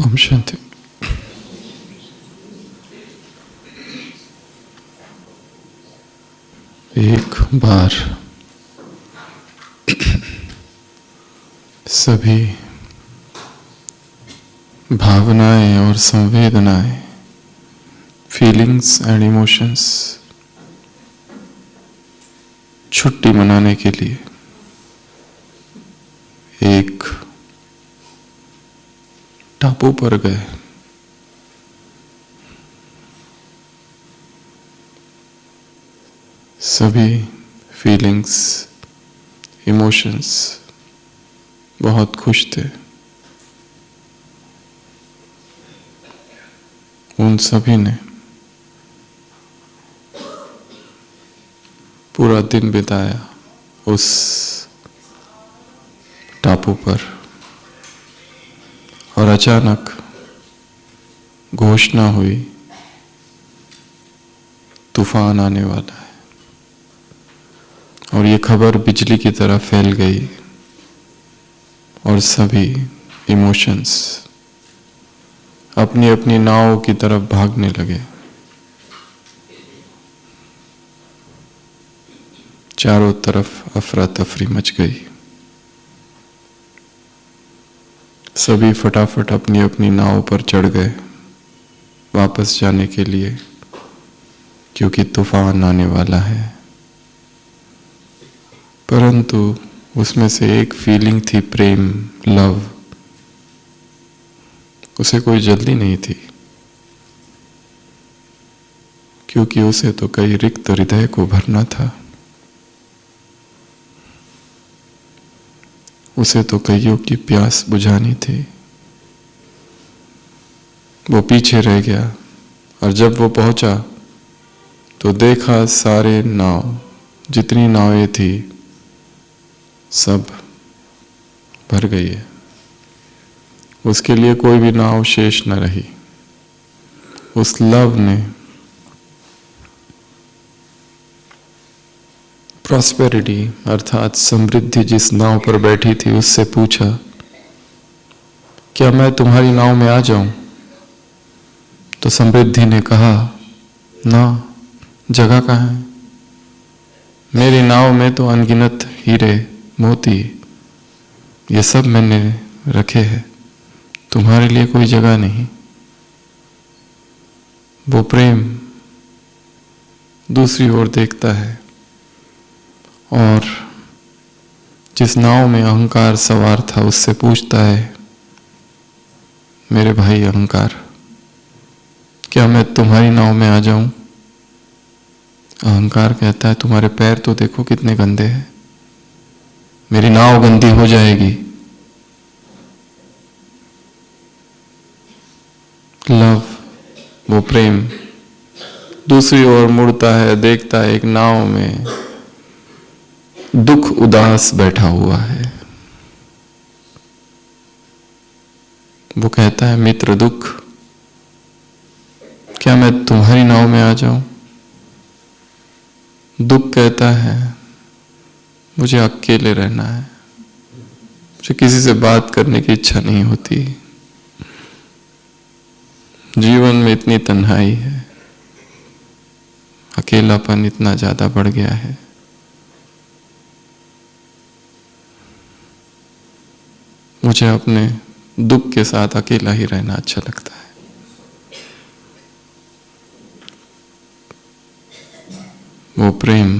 ओम शांति। एक बार सभी भावनाएं और संवेदनाएं, फीलिंग्स एंड इमोशंस छुट्टी मनाने के लिए एक टापू पर गए। सभी फीलिंग्स, इमोशंस बहुत खुश थे। उन सभी ने पूरा दिन बिताया उस टापू पर और अचानक घोषणा हुई, तूफान आने वाला है। और ये खबर बिजली की तरह फैल गई और सभी इमोशंस अपनी अपनी नाव की तरफ भागने लगे। चारों तरफ अफरा तफरी मच गई। सभी फटाफट अपनी अपनी नाव पर चढ़ गए वापस जाने के लिए, क्योंकि तूफान आने वाला है। परंतु उसमें से एक फीलिंग थी प्रेम, लव। उसे कोई जल्दी नहीं थी, क्योंकि उसे तो कई रिक्त हृदय को भरना था। उसे तो कईयों की प्यास बुझानी थी। वो पीछे रह गया और जब वो पहुंचा तो देखा सारे नाव, जितनी नावें थी सब भर गई है। उसके लिए कोई भी नाव शेष न रही। उस लव ने प्रॉस्पेरिटी अर्थात समृद्धि जिस नाव पर बैठी थी उससे पूछा, क्या मैं तुम्हारी नाव में आ जाऊं? तो समृद्धि ने कहा, ना, जगह कहाँ है? मेरी नाव में तो अनगिनत हीरे, मोती, ये सब मैंने रखे हैं, तुम्हारे लिए कोई जगह नहीं। वो प्रेम दूसरी ओर देखता है और जिस नाव में अहंकार सवार था उससे पूछता है, मेरे भाई अहंकार, क्या मैं तुम्हारी नाव में आ जाऊं? अहंकार कहता है, तुम्हारे पैर तो देखो कितने गंदे हैं, मेरी नाव गंदी हो जाएगी। लव, वो प्रेम दूसरी ओर मुड़ता है, देखता है एक नाव में दुख उदास बैठा हुआ है। वो कहता है, मित्र दुख, क्या मैं तुम्हारी नाव में आ जाऊं? दुख कहता है, मुझे अकेले रहना है, मुझे किसी से बात करने की इच्छा नहीं होती। जीवन में इतनी तन्हाई है, अकेलापन इतना ज्यादा बढ़ गया है। मुझे अपने दुख के साथ अकेला ही रहना अच्छा लगता है। वो प्रेम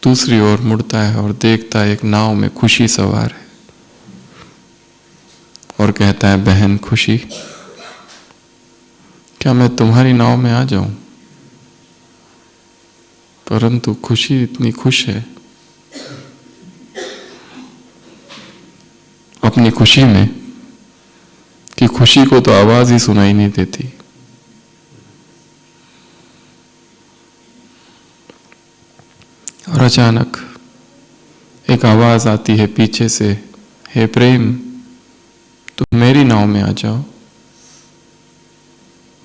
दूसरी ओर मुड़ता है और देखता है एक नाव में खुशी सवार है और कहता है, बहन खुशी, क्या मैं तुम्हारी नाव में आ जाऊं? परंतु खुशी इतनी खुश है अपनी खुशी में कि खुशी को तो आवाज ही सुनाई नहीं देती। और अचानक एक आवाज आती है पीछे से, हे प्रेम, तुम मेरी नाव में आ जाओ।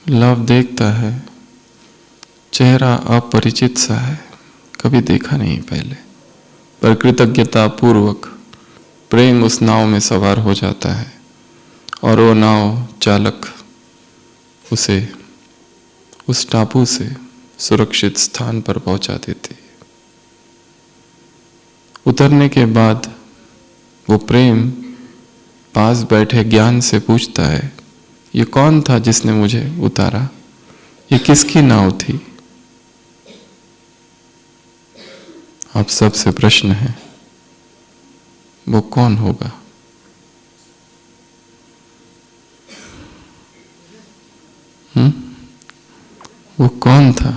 लव देखता है, चेहरा अपरिचित सा है, कभी देखा नहीं पहले, पर कृतज्ञता पूर्वक प्रेम उस नाव में सवार हो जाता है और वो नाव चालक उसे उस टापू से सुरक्षित स्थान पर पहुंचा देते। उतरने के बाद वो प्रेम पास बैठे ज्ञान से पूछता है, ये कौन था जिसने मुझे उतारा? ये किसकी नाव थी? आप सबसे प्रश्न है, वो कौन होगा? वो कौन था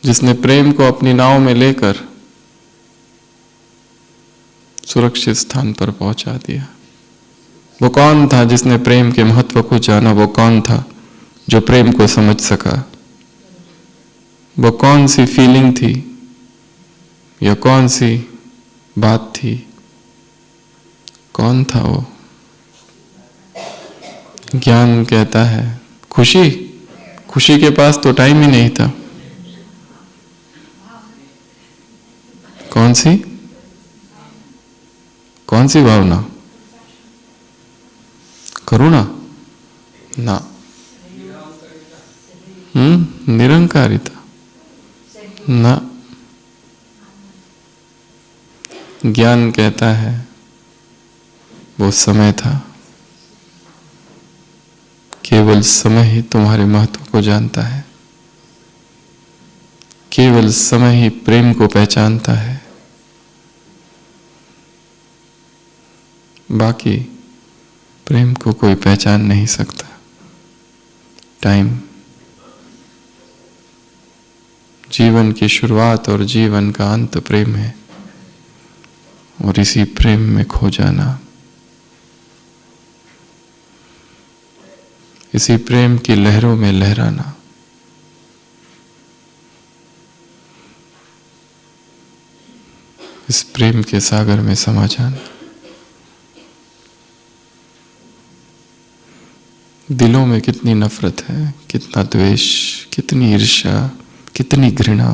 जिसने प्रेम को अपनी नाव में लेकर सुरक्षित स्थान पर पहुंचा दिया? वो कौन था जिसने प्रेम के महत्व को जाना? वो कौन था जो प्रेम को समझ सका? वो कौन सी फीलिंग थी या कौन सी बात थी? कौन था वो? ज्ञान कहता है खुशी। खुशी के पास तो टाइम ही नहीं था। कौन सी? कौन सी भावना? करुणा? ना। निरंकारिता? ना। ज्ञान कहता है वो समय था। केवल समय ही तुम्हारे महत्व को जानता है। केवल समय ही प्रेम को पहचानता है। बाकी प्रेम को कोई पहचान नहीं सकता। टाइम जीवन की शुरुआत और जीवन का अंत प्रेम है, और इसी प्रेम में खो जाना, इसी प्रेम की लहरों में लहराना, इस प्रेम के सागर में समा जाना। दिलों में कितनी नफरत है, कितना द्वेष, कितनी ईर्ष्या, कितनी घृणा,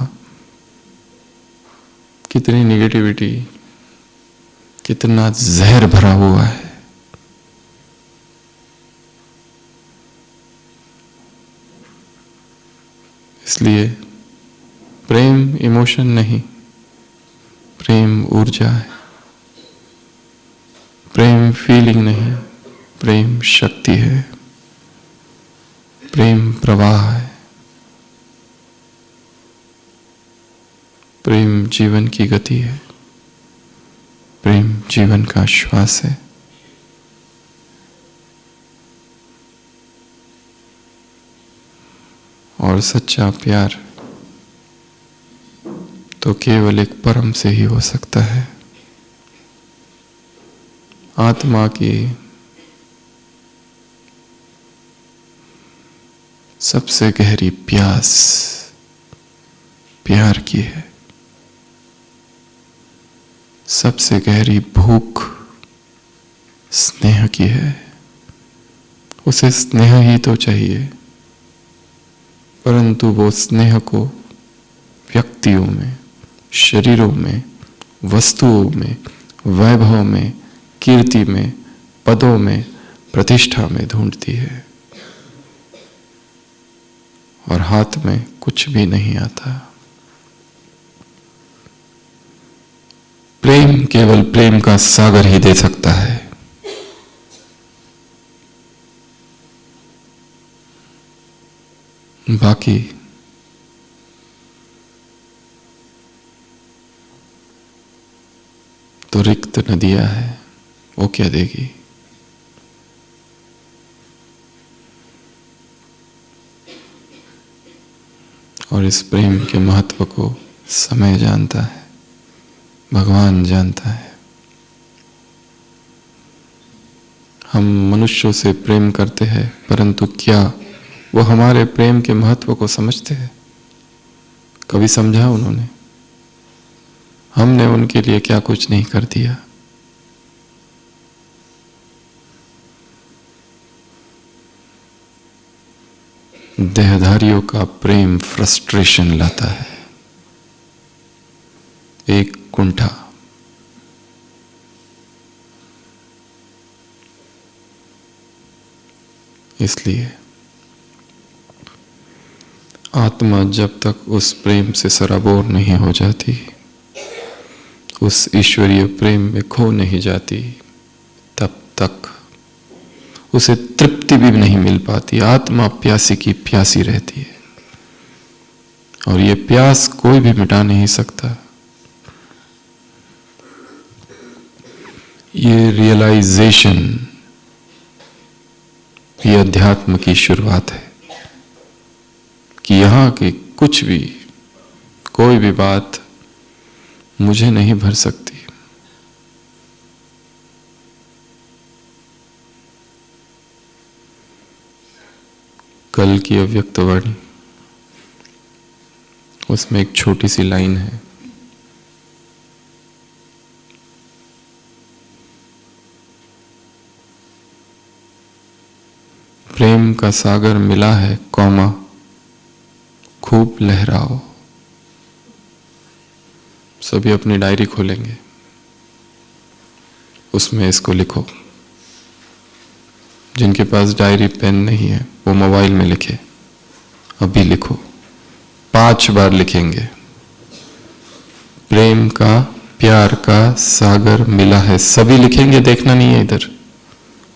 कितनी निगेटिविटी, कितना जहर भरा हुआ है। इसलिए प्रेम इमोशन नहीं, प्रेम ऊर्जा है। प्रेम फीलिंग नहीं, प्रेम शक्ति है। प्रेम प्रवाह है। प्रेम जीवन की गति है। प्रेम जीवन का श्वास है। और सच्चा प्यार तो केवल एक परम से ही हो सकता है। आत्मा की सबसे गहरी प्यास प्यार की है। सबसे गहरी भूख स्नेह की है। उसे स्नेह ही तो चाहिए, परंतु वो स्नेह को व्यक्तियों में, शरीरों में, वस्तुओं में, वैभव में, कीर्ति में, पदों में, प्रतिष्ठा में ढूंढती है, और हाथ में कुछ भी नहीं आता। प्रेम केवल प्रेम का सागर ही दे सकता है। बाकी तो रिक्त नदियां है, वो क्या देगी? और इस प्रेम के महत्व को समय जानता है, भगवान जानता है। हम मनुष्यों से प्रेम करते हैं, परंतु क्या वो हमारे प्रेम के महत्व को समझते हैं? कभी समझा उन्होंने? हमने उनके लिए क्या कुछ नहीं कर दिया। देहधारियों का प्रेम फ्रस्ट्रेशन लाता है। एक कुंठा, इसलिए आत्मा जब तक उस प्रेम से सराबोर नहीं हो जाती, उस ईश्वरीय प्रेम में खो नहीं जाती, तब तक उसे तृप्ति भी नहीं मिल पाती। आत्मा प्यासी की प्यासी रहती है और ये प्यास कोई भी मिटा नहीं सकता। ये रियलाइजेशन, ये अध्यात्म की शुरुआत है कि यहां की कुछ भी, कोई भी बात मुझे नहीं भर सकती। कल की अव्यक्त वाणी, उसमें एक छोटी सी लाइन है, प्रेम का सागर मिला है कौमा, खूब लहराओ। सभी अपनी डायरी खोलेंगे, उसमें इसको लिखो। जिनके पास डायरी पेन नहीं है वो मोबाइल में लिखे, अभी लिखो, 5 बार लिखेंगे। प्रेम का, प्यार का सागर मिला है। सभी लिखेंगे, देखना नहीं है इधर,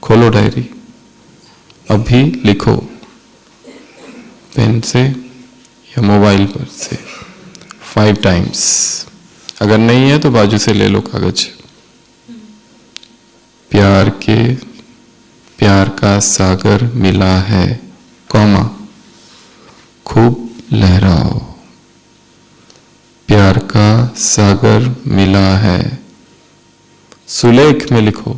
खोलो डायरी, अभी लिखो, पेन से या मोबाइल पर से 5 टाइम्स। अगर नहीं है तो बाजू से ले लो कागज। प्यार का सागर मिला है कौमा, खूब लहराओ। प्यार का सागर मिला है। सुलेख में लिखो,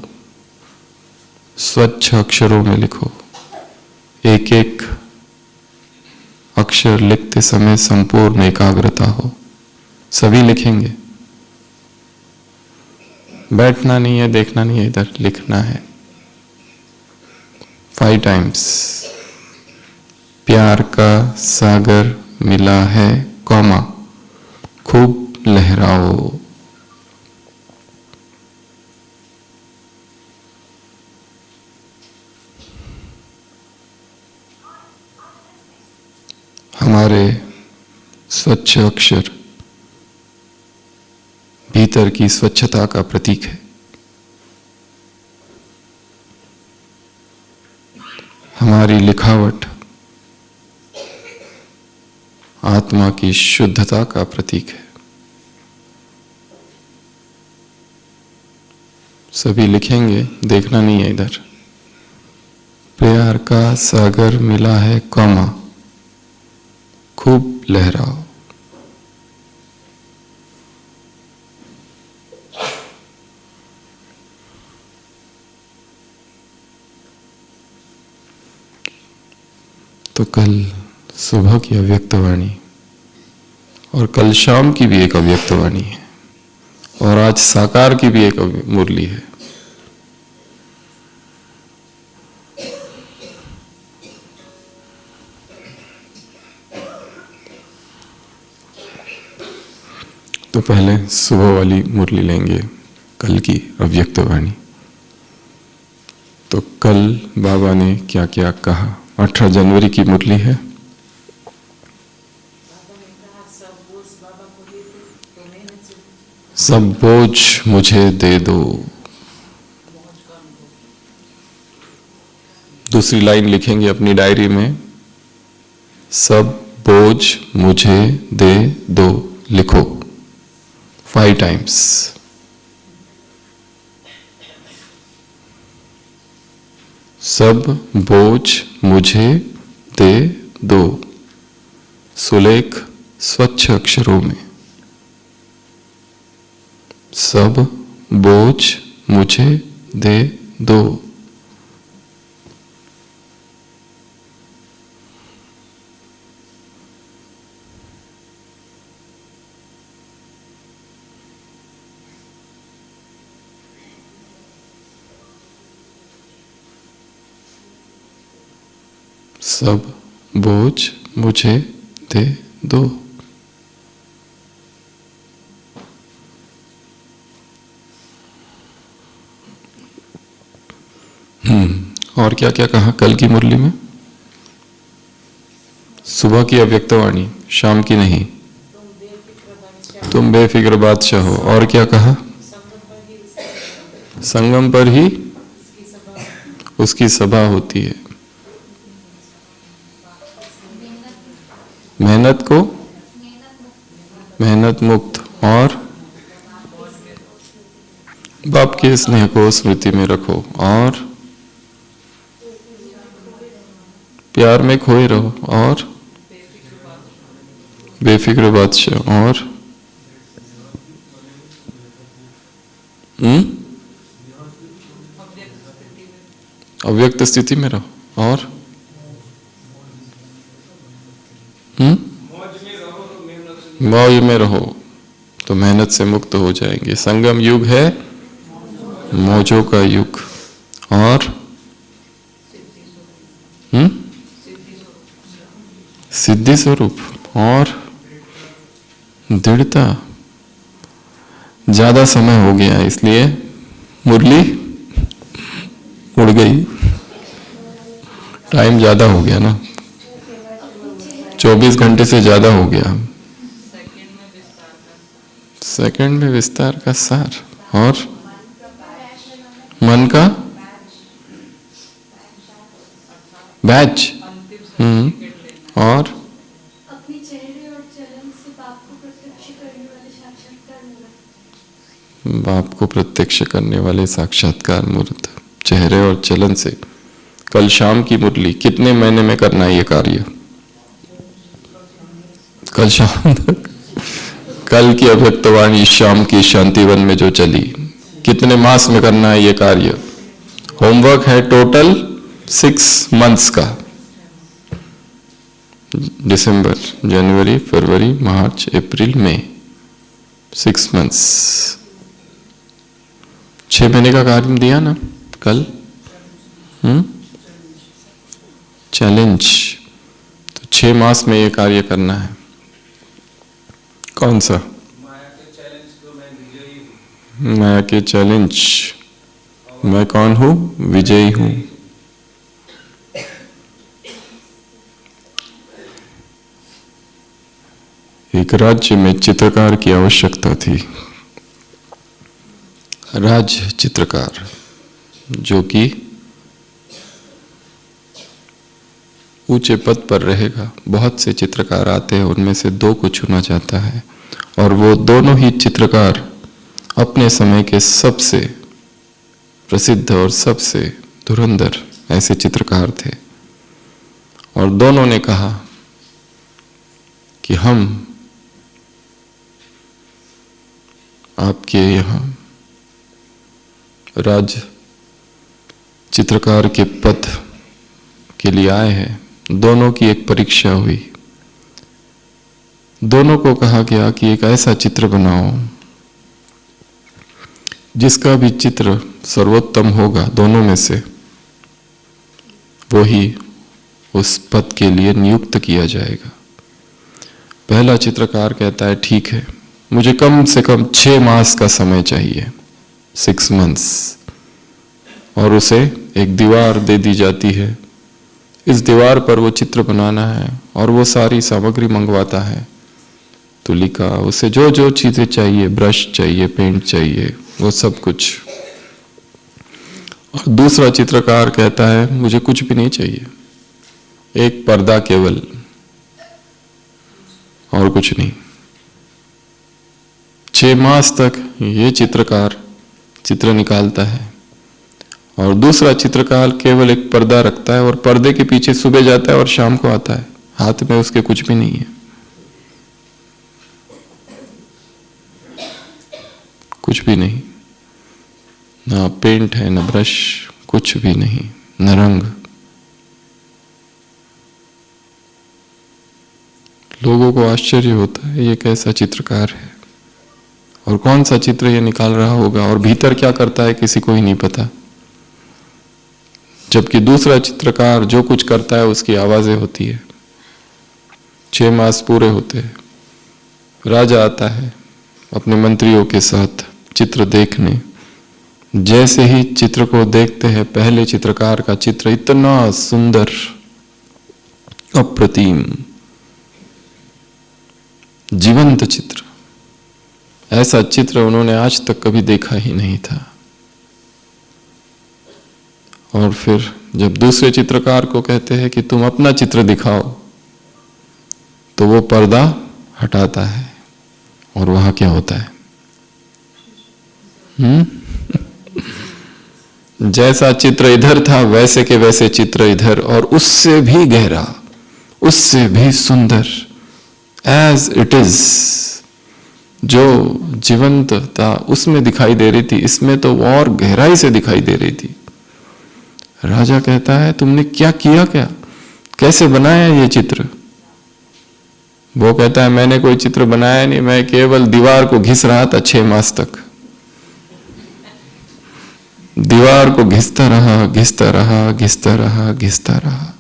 स्वच्छ अक्षरों में लिखो। एक एक अक्षर लिखते समय संपूर्ण एकाग्रता हो। सभी लिखेंगे, बैठना नहीं है, देखना नहीं है इधर, लिखना है 5 टाइम्स। प्यार का सागर मिला है कौमा, खूब लहराओ। हमारे स्वच्छ अक्षर भीतर की स्वच्छता का प्रतीक है। हमारी लिखावट आत्मा की शुद्धता का प्रतीक है। सभी लिखेंगे, देखना नहीं है इधर। प्यार का सागर मिला है कौमा, खूब लहराओ। तो कल सुबह की अव्यक्त वाणी और कल शाम की भी एक अव्यक्त वाणी है और आज साकार की भी एक मुरली है। तो पहले सुबह वाली मुरली लेंगे, कल की अव्यक्त वाणी। तो कल बाबा ने क्या क्या कहा? 18 जनवरी की मुरली है। सब बोझ मुझे दे दो। दूसरी लाइन लिखेंगे अपनी डायरी में, सब बोझ मुझे दे दो, लिखो 5 टाइम्स। सब बोझ मुझे दे दो। सुलेख स्वच्छ अक्षरों में, सब बोझ मुझे दे दो। सब बोझ मुझे दे दो। और क्या क्या कहा कल की मुरली में? सुबह की अव्यक्तवाणी, शाम की नहीं। तुम बेफिक्र बादशाह हो। और क्या कहा? संगम पर ही उसकी सभा होती है। मेहनत को मेहनत मुक्त और बाप के स्नेह को स्मृति में रखो और प्यार में खोए रहो और बेफिक्र बादशाह और अव्यक्त स्थिति में रहो और मौज में रहो तो मेहनत से मुक्त हो जाएंगे। संगम युग है मौजों का युग और सिद्धि स्वरूप और दृढ़ता। ज्यादा समय हो गया इसलिए मुरली उड़ गई, टाइम ज्यादा हो गया ना, 24 घंटे से ज्यादा हो गया। सेकंड में विस्तार का सार और मन का बैच और अपने चेहरे और चलन से बाप को प्रत्यक्ष करने वाले साक्षात्कार मूर्त। बाप को प्रत्यक्ष करने वाले साक्षात्कार मूर्त, चेहरे और चलन से। कल शाम की मुरली, कितने महीने में करना है ये कार्य? कल शाम तक। कल की अव्यक्तवाणी शाम की शांतिवन में जो चली, कितने मास में करना है ये कार्य? होमवर्क है टोटल 6 मंथ्स का। दिसंबर, जनवरी, फरवरी, मार्च, अप्रैल, मई, 6 मंथ्स। 6 महीने का कार्य दिया ना कल। चैलेंज, तो 6 मास में ये कार्य करना है। कौन सा? माया के चैलेंज को मैं विजयी हूँ। माया के चैलेंज, मैं कौन हूं? विजयी हूं। एक राज्य में चित्रकार की आवश्यकता थी। राज चित्रकार, जो कि ऊंचे पद पर रहेगा। बहुत से चित्रकार आते हैं, उनमें से 2 को चुना जाता है और वो दोनों ही चित्रकार अपने समय के सबसे प्रसिद्ध और सबसे धुरंधर ऐसे चित्रकार थे। और दोनों ने कहा कि हम आपके यहाँ राज चित्रकार के पद के लिए आए हैं। दोनों की एक परीक्षा हुई। दोनों को कहा गया कि एक ऐसा चित्र बनाओ जिसका भी चित्र सर्वोत्तम होगा दोनों में से, वो ही उस पद के लिए नियुक्त किया जाएगा। पहला चित्रकार कहता है ठीक है, मुझे कम से कम 6 मास का समय चाहिए, 6 मंथ्स। और उसे एक दीवार दे दी जाती है। इस दीवार पर वो चित्र बनाना है और वो सारी सामग्री मंगवाता है। तुलिका, उसे जो जो चीजें चाहिए, ब्रश चाहिए, पेंट चाहिए, वो सब कुछ। और दूसरा चित्रकार कहता है मुझे कुछ भी नहीं चाहिए, एक पर्दा केवल और कुछ नहीं। 6 मास तक ये चित्रकार चित्र निकालता है और दूसरा चित्रकार केवल एक पर्दा रखता है और पर्दे के पीछे सुबह जाता है और शाम को आता है, हाथ में उसके कुछ भी नहीं है, कुछ भी नहीं, ना पेंट है, ना ब्रश, कुछ भी नहीं, न रंग। लोगों को आश्चर्य होता है ये कैसा चित्रकार है और कौन सा चित्र ये निकाल रहा होगा और भीतर क्या करता है किसी को ही नहीं पता। जबकि दूसरा चित्रकार जो कुछ करता है उसकी आवाजें होती है। 6 मास पूरे होते हैं। राजा आता है अपने मंत्रियों के साथ चित्र देखने, जैसे ही चित्र को देखते हैं, पहले चित्रकार का चित्र इतना सुंदर, अप्रतिम, जीवंत चित्र, ऐसा चित्र उन्होंने आज तक कभी देखा ही नहीं था। और फिर जब दूसरे चित्रकार को कहते हैं कि तुम अपना चित्र दिखाओ, तो वो पर्दा हटाता है और वहां क्या होता है? जैसा चित्र इधर था वैसे के वैसे चित्र इधर, और उससे भी गहरा, उससे भी सुंदर, एज इट इज। जो जीवंतता उसमें दिखाई दे रही थी, इसमें तो और गहराई से दिखाई दे रही थी। राजा कहता है तुमने क्या किया, क्या कैसे बनाया ये चित्र? वो कहता है मैंने कोई चित्र बनाया नहीं, मैं केवल दीवार को घिस रहा था 6 मास तक। दीवार को घिसता रहा, घिसता रहा, घिसता रहा, घिसता रहा।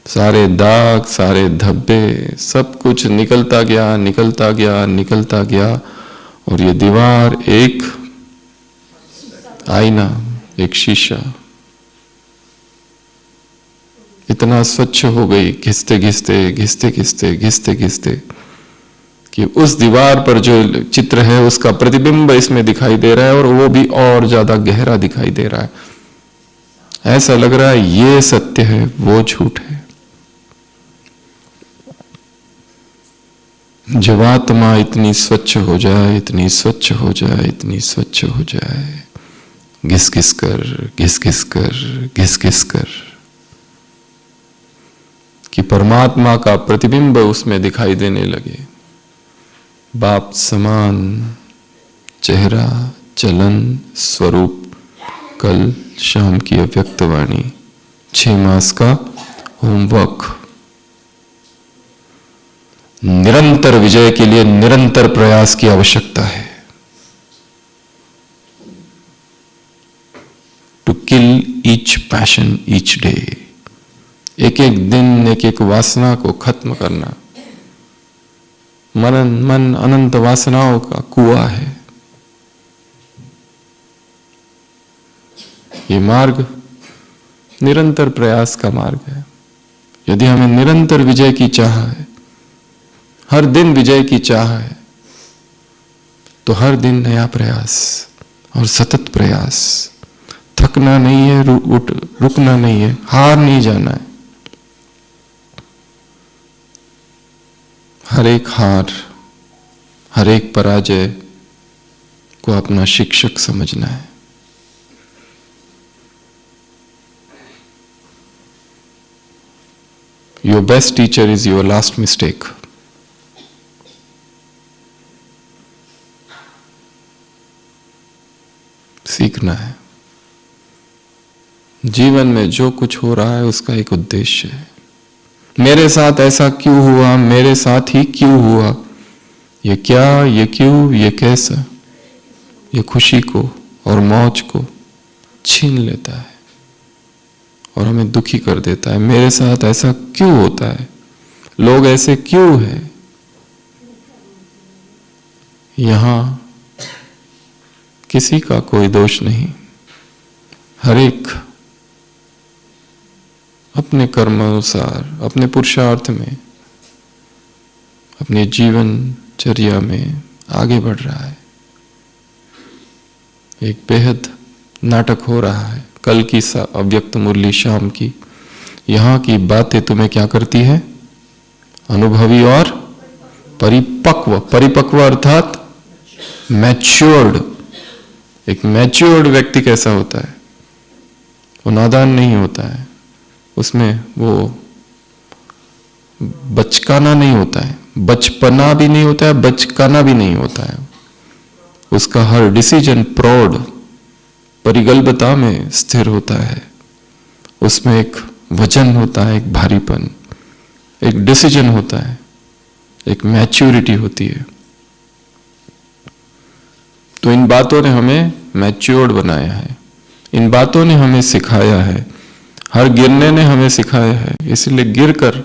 सारे दाग, सारे धब्बे, सब कुछ निकलता गया, निकलता गया, निकलता गया, और ये दीवार एक आईना, एक शीशा इतना स्वच्छ हो गई, घिसते घिसते, घिसते घिसते, घिसते घिसते, कि उस दीवार पर जो चित्र है उसका प्रतिबिंब इसमें दिखाई दे रहा है, और वो भी और ज्यादा गहरा दिखाई दे रहा है। ऐसा लग रहा है ये सत्य है, वो झूठ है। जब आत्मा इतनी स्वच्छ हो जाए, इतनी स्वच्छ हो जाए, इतनी स्वच्छ हो जाए, घिस घिस कर, घिस घिस कर, घिस घिस कर, कि परमात्मा का प्रतिबिंब उसमें दिखाई देने लगे। बाप समान चेहरा, चलन, स्वरूप, कल शाम की अव्यक्त वाणी, 6 मास का होमवर्क। निरंतर विजय के लिए निरंतर प्रयास की आवश्यकता है। To kill each passion each day, एक एक दिन, एक एक वासना को खत्म करना। मन अनंत वासनाओं का कुआं है। ये मार्ग निरंतर प्रयास का मार्ग है। यदि हमें निरंतर विजय की चाह है, हर दिन विजय की चाह है, तो हर दिन नया प्रयास और सतत प्रयास। थकना नहीं है, रुकना नहीं है, हार नहीं जाना है। हर एक हार, हर एक पराजय को अपना शिक्षक समझना है। Your best teacher is your last mistake. सीखना है। जीवन में जो कुछ हो रहा है उसका एक उद्देश्य है। मेरे साथ ऐसा क्यों हुआ, मेरे साथ ही क्यों हुआ, ये क्या, ये क्यों, ये कैसा, ये खुशी को और मौज को छीन लेता है और हमें दुखी कर देता है। मेरे साथ ऐसा क्यों होता है, लोग ऐसे क्यों हैं। यहां किसी का कोई दोष नहीं। हर एक अपने कर्म अनुसार, अपने पुरुषार्थ में, अपने जीवनचर्या में आगे बढ़ रहा है। एक बेहद नाटक हो रहा है। कल की अव्यक्त मुरली शाम की, यहां की बातें तुम्हें क्या करती है? अनुभवी और परिपक्व। परिपक्व अर्थात मैच्योर्ड। एक मैच्योर्ड व्यक्ति कैसा होता है? वो नादान नहीं होता है, उसमें वो बचकाना नहीं होता है, बचपना भी नहीं होता है, बचकाना भी नहीं होता है। उसका हर डिसीजन प्रौढ़ परिगल्भता में स्थिर होता है। उसमें एक वजन होता है, एक भारीपन, एक डिसीजन होता है, एक मैच्योरिटी होती है। तो इन बातों ने हमें मैच्योर्ड बनाया है, इन बातों ने हमें सिखाया है, हर गिरने ने हमें सिखाया है। इसलिए गिरकर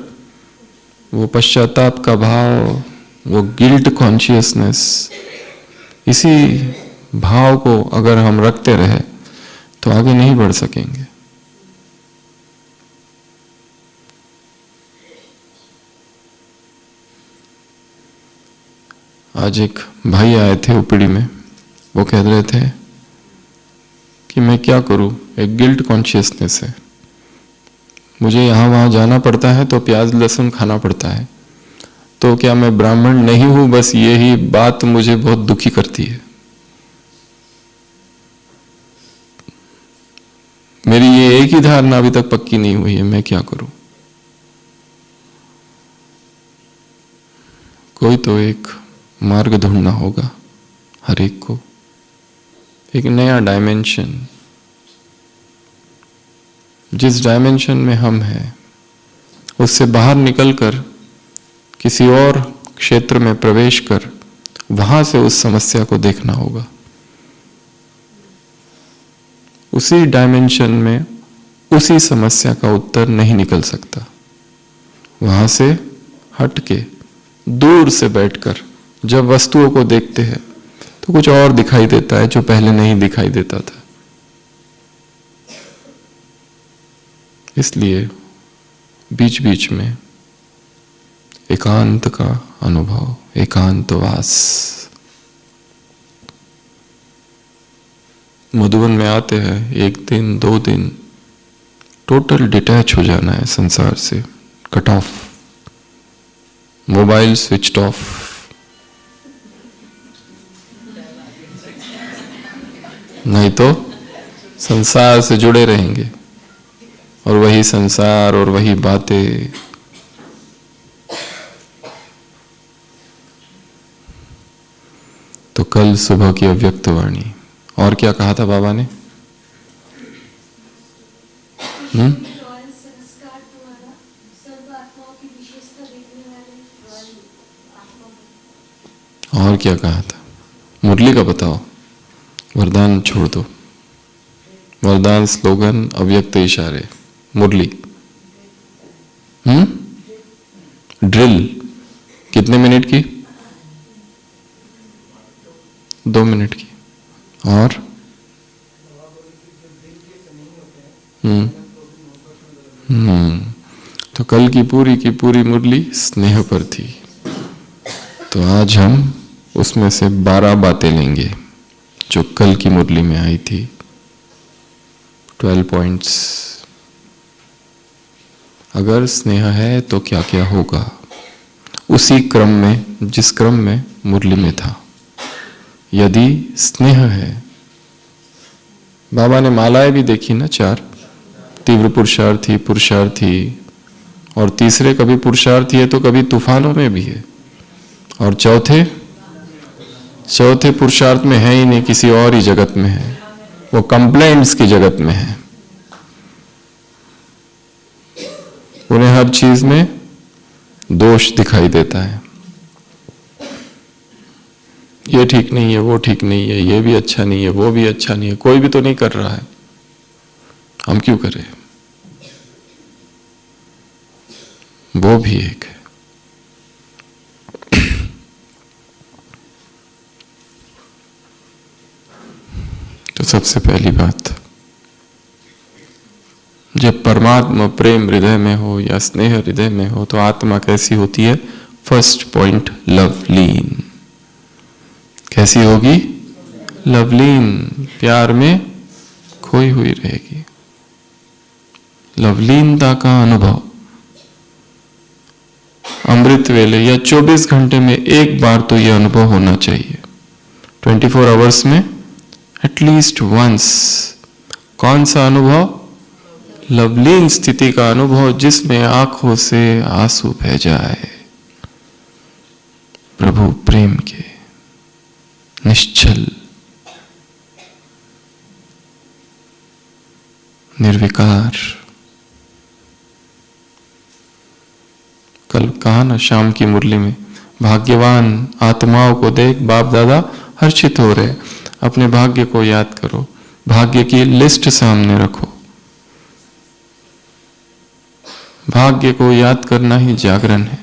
वो पश्चाताप का भाव, वो गिल्ट कॉन्शियसनेस, इसी भाव को अगर हम रखते रहे तो आगे नहीं बढ़ सकेंगे। आज एक भाई आए थे ओपीडी में, वो कह रहे थे कि मैं क्या करूं, एक गिल्ट कॉन्शियसनेस है, मुझे यहाँ वहाँ जाना पड़ता है तो प्याज लहसुन खाना पड़ता है, तो क्या मैं ब्राह्मण नहीं हूं? बस यही बात मुझे बहुत दुखी करती है। मेरी ये एक ही धारणा अभी तक पक्की नहीं हुई है, मैं क्या करूं? कोई तो एक मार्ग ढूंढना होगा हर एक को, एक नया डायमेंशन। जिस डायमेंशन में हम हैं उससे बाहर निकलकर किसी और क्षेत्र में प्रवेश कर वहां से उस समस्या को देखना होगा। उसी डायमेंशन में उसी समस्या का उत्तर नहीं निकल सकता। वहां से हटके दूर से बैठकर जब वस्तुओं को देखते हैं तो कुछ और दिखाई देता है जो पहले नहीं दिखाई देता था। इसलिए बीच बीच में एकांत का अनुभव, एकांतवास। मधुबन में आते हैं, एक दिन 2 दिन टोटल डिटैच हो जाना है संसार से, cut off, mobile switch off. नहीं तो संसार से जुड़े रहेंगे और वही संसार और वही बातें। तो कल सुबह की अव्यक्त वाणी, और क्या कहा था बाबा ने? रॉयल संस्कार द्वारा सर्व आत्माओं की विशेषता देखने वाले रॉयल आत्मा। और क्या कहा था? मुरली का बताओ, वरदान छोड़ दो। वरदान, स्लोगन, अव्यक्त इशारे, मुरली। ड्रिल कितने मिनट की? 2 मिनट की। और तो कल की पूरी मुरली स्नेह पर थी। तो आज हम उसमें से 12 बातें लेंगे जो कल की मुरली में आई थी, 12 पॉइंट्स। अगर स्नेह है तो क्या क्या होगा, उसी क्रम में जिस क्रम में मुरली में था। यदि स्नेह है, बाबा ने मालाएं भी देखी ना 4, तीव्र पुरुषार्थी, और तीसरे कभी पुरुषार्थी है तो कभी तूफानों में भी है, और चौथे पुरुषार्थ में है ही नहीं, किसी और ही जगत में है, वो कंप्लेंट्स की जगत में है। उन्हें हर चीज में दोष दिखाई देता है, ये ठीक नहीं है, वो ठीक नहीं है, ये भी अच्छा नहीं है, वो भी अच्छा नहीं है, कोई भी तो नहीं कर रहा है, हम क्यों करें? वो भी एक है। तो सबसे पहली बात, जब परमात्मा प्रेम हृदय में हो या स्नेह हृदय में हो तो आत्मा कैसी होती है? First point, Lovleen. कैसी होगी? लवलीन, प्यार में खोई हुई रहेगी। लवलीनता का अनुभव अमृत वेले या 24 घंटे में एक बार तो यह अनुभव होना चाहिए। 24 आवर्स में एटलीस्ट वंस। कौन सा अनुभव? लवलीन स्थिति का अनुभव, जिसमें आंखों से आंसू बह जाए प्रभु प्रेम के, निश्चल, निर्विकार। कल कहा ना शाम की मुरली में, भाग्यवान आत्माओं को देख बाप दादा हर्षित हो रहे। अपने भाग्य को याद करो, भाग्य की लिस्ट सामने रखो। भाग्य को याद करना ही जागरण है।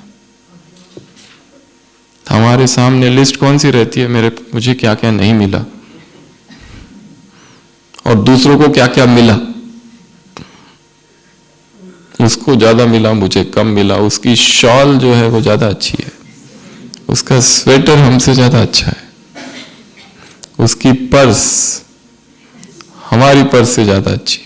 हमारे सामने लिस्ट कौन सी रहती है? मुझे क्या क्या नहीं मिला, और दूसरों को क्या क्या मिला, उसको ज्यादा मिला, मुझे कम मिला, उसकी शॉल जो है वो ज्यादा अच्छी है, उसका स्वेटर हमसे ज्यादा अच्छा है, उसकी पर्स हमारी पर्स से ज्यादा अच्छी है।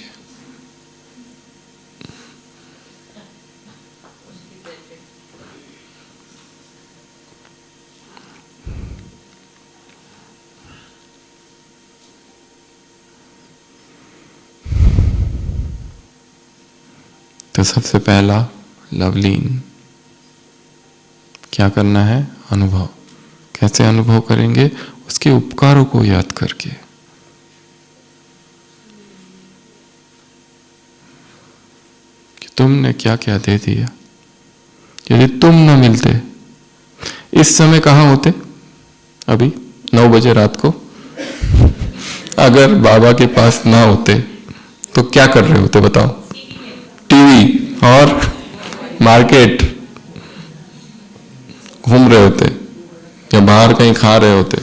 तो सबसे पहला लवलीन क्या करना है? अनुभव। कैसे अनुभव करेंगे? उसके उपकारों को याद करके। कि तुमने क्या क्या दे दिया। यदि तुम न मिलते, इस समय कहां होते? अभी 9 बजे रात को अगर बाबा के पास ना होते तो क्या कर रहे होते बताओ? टीवी और मार्केट घूम रहे होते, या बाहर कहीं खा रहे होते,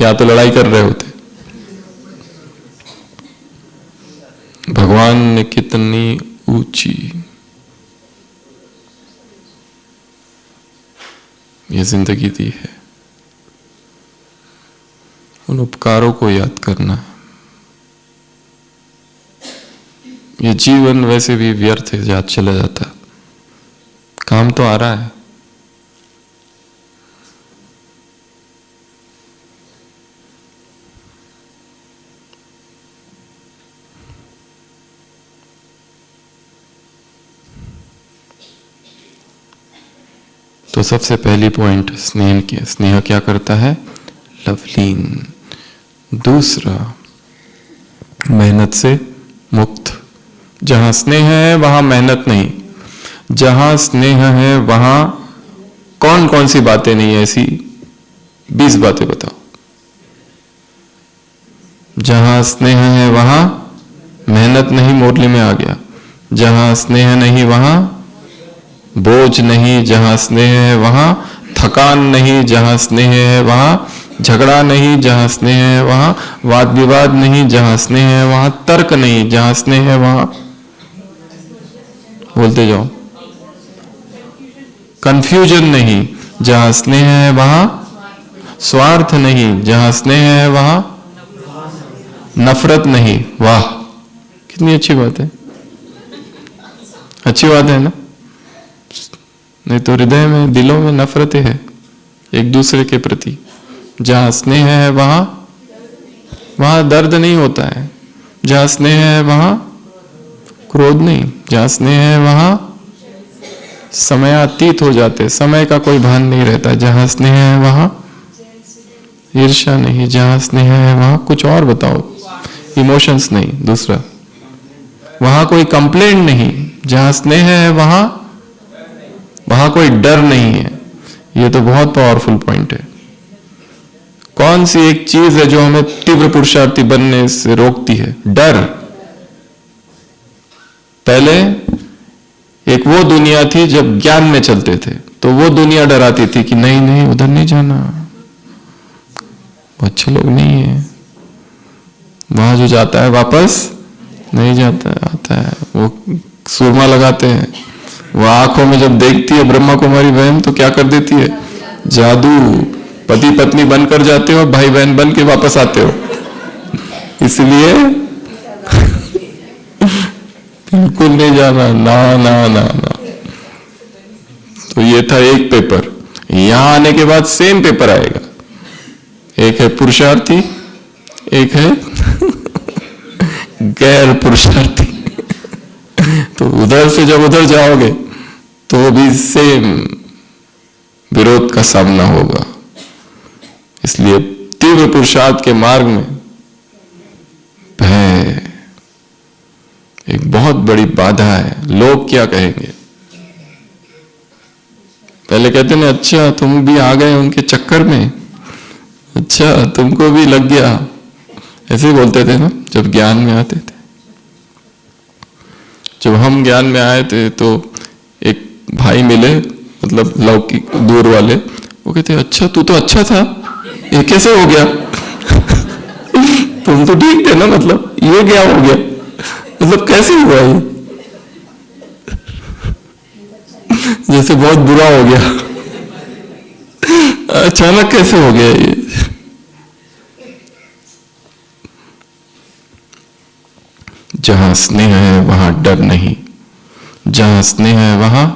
या तो लड़ाई कर रहे होते। भगवान ने कितनी ऊंची ये जिंदगी दी है। उन उपकारों को याद करना है। ये जीवन वैसे भी व्यर्थ है, याद चला जाता है, काम तो आ रहा है। तो सबसे पहली पॉइंट स्नेह की। स्नेह क्या करता है? लवलीन। दूसरा, मेहनत से मुक्त। जहां स्नेह है वहां मेहनत नहीं। जहां स्नेह है वहां कौन कौन सी बातें नहीं है? ऐसी 20 बातें बताओ। जहां स्नेह है वहां मेहनत नहीं, मोरली में आ गया। जहां स्नेह नहीं वहां बोझ नहीं। जहां स्नेह है वहां थकान नहीं। जहां स्नेह है वहां झगड़ा नहीं। जहां स्नेह है वहां वाद विवाद नहीं। जहां स्नेह है वहां तर्क नहीं। जहां स्नेह है वहां, बोलते जाओ, कंफ्यूजन नहीं। जहां स्नेह है वहां स्वार्थ नहीं। जहां स्नेह है वहां नफरत नहीं। वाह, कितनी अच्छी बात है। अच्छी बात है ना? नहीं तो हृदय में, दिलों में नफरतें है एक दूसरे के प्रति। जहां स्नेह है वहां दर्द नहीं होता है। जहां स्नेह है वहां क्रोध नहीं। जहां स्नेह है वहां समयातीत हो जाते, समय का कोई भान नहीं रहता। जहां स्नेह है वहां ईर्ष्या नहीं। जहां स्नेह है वहां कुछ और बताओ, इमोशंस नहीं। दूसरा, वहां कोई कंप्लेंट नहीं। जहां स्नेह है वहां कोई डर नहीं है। ये तो बहुत पावरफुल पॉइंट है। कौन सी एक चीज है जो हमें तीव्र पुरुषार्थी बनने से रोकती है? डर। पहले एक वो दुनिया थी जब ज्ञान में चलते थे, तो वो दुनिया डराती थी कि नहीं नहीं उधर नहीं जाना, वो अच्छे लोग नहीं है, वहां जो जाता है वापस नहीं जाता, आता है। वो सुरमा लगाते हैं, वो आंखों में जब देखती है ब्रह्मा कुमारी बहन तो क्या कर देती है? जादू। पति पत्नी बनकर जाते हो, भाई बहन बन के वापस आते हो। इसलिए बिल्कुल नहीं जाना, ना ना ना ना। तो ये था एक पेपर। यहां आने के बाद सेम पेपर आएगा। एक है पुरुषार्थी, एक है गैर पुरुषार्थी। तो उधर से जब उधर जाओगे तो भी सेम विरोध का सामना होगा। इसलिए तीव्र पुरुषार्थ के मार्ग में भय एक बहुत बड़ी बाधा है। लोग क्या कहेंगे? पहले कहते ना, अच्छा तुम भी आ गए उनके चक्कर में, अच्छा तुमको भी लग गया, ऐसे ही बोलते थे ना जब ज्ञान में आते थे। जब हम ज्ञान में आए थे तो एक भाई मिले, मतलब लौकिक दूर वाले, वो कहते अच्छा तू तो अच्छा था, ये कैसे हो गया? तुम तो ठीक थे ना, मतलब ये क्या हो गया, मतलब कैसे हुआ ये, जैसे बहुत बुरा हो गया, अचानक कैसे हो गया ये। जहां स्नेह है वहां डर नहीं, जहां स्नेह है वहां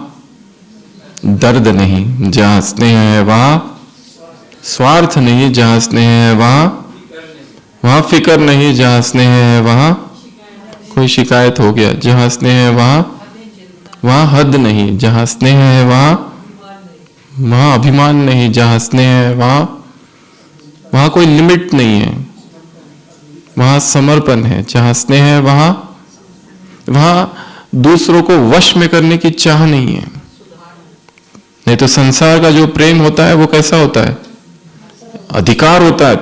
दर्द नहीं, जहां स्नेह है वहां स्वार्थ नहीं, जहां स्नेह है वहां फिक्र नहीं, जहां स्नेह है वहां कोई शिकायत हो गया, जहां स्नेह है वहां हद नहीं, जहां स्नेह है वहां अभिमान नहीं, जहां स्नेह है वहां कोई लिमिट नहीं है, वहां समर्पण है, जहां स्नेह है वहां दूसरों को वश में करने की चाह नहीं है। नहीं तो संसार का जो प्रेम होता है वो कैसा होता है, अधिकार होता है,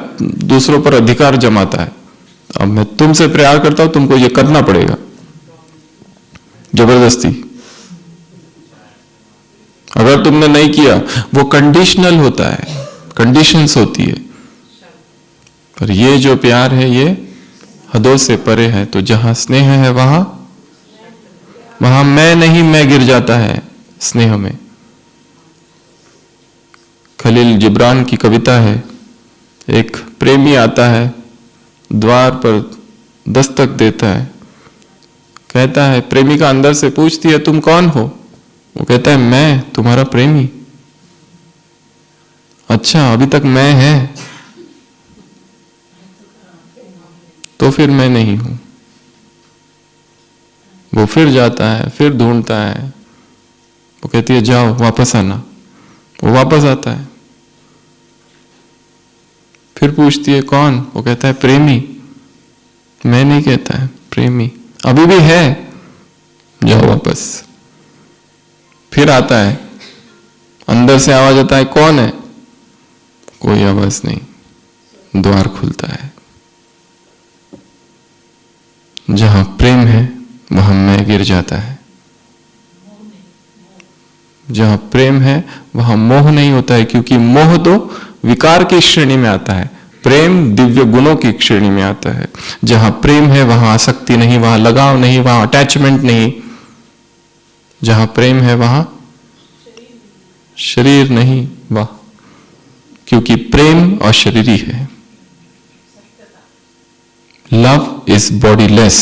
दूसरों पर अधिकार जमाता है। अब मैं तुमसे प्यार करता हूं, तुमको ये करना पड़ेगा जबरदस्ती, अगर तुमने नहीं किया वो कंडीशनल होता है, कंडीशंस होती है। पर ये जो प्यार है ये हदों से परे है। तो जहां स्नेह है वहां मैं नहीं, मैं गिर जाता है स्नेह में। खलील जिब्रान की कविता है, एक प्रेमी आता है, द्वार पर दस्तक देता है, कहता है, प्रेमिका अंदर से पूछती है तुम कौन हो, वो कहता है मैं तुम्हारा प्रेमी। अच्छा अभी तक मैं है, तो फिर मैं नहीं हूं। वो फिर जाता है, फिर ढूंढता है, वो कहती है जाओ वापस आना, वो वापस आता है, फिर पूछती है कौन, वो कहता है प्रेमी। मैं नहीं कहता है, प्रेमी अभी भी है, जाओ वापस। फिर आता है, अंदर से आवाज आता है कौन है, कोई आवाज नहीं, द्वार खुलता है। जहां प्रेम है वहां मैं गिर जाता है, जहां प्रेम है वहां मोह नहीं होता है, क्योंकि मोह तो विकार की श्रेणी में आता है, प्रेम दिव्य गुणों की श्रेणी में आता है। जहां प्रेम है वहां आसक्ति नहीं, वहां लगाव नहीं, वहां अटैचमेंट नहीं। जहां प्रेम है वहां शरीर नहीं, वाह, क्योंकि प्रेम अशरीरी है। Love is bodiless.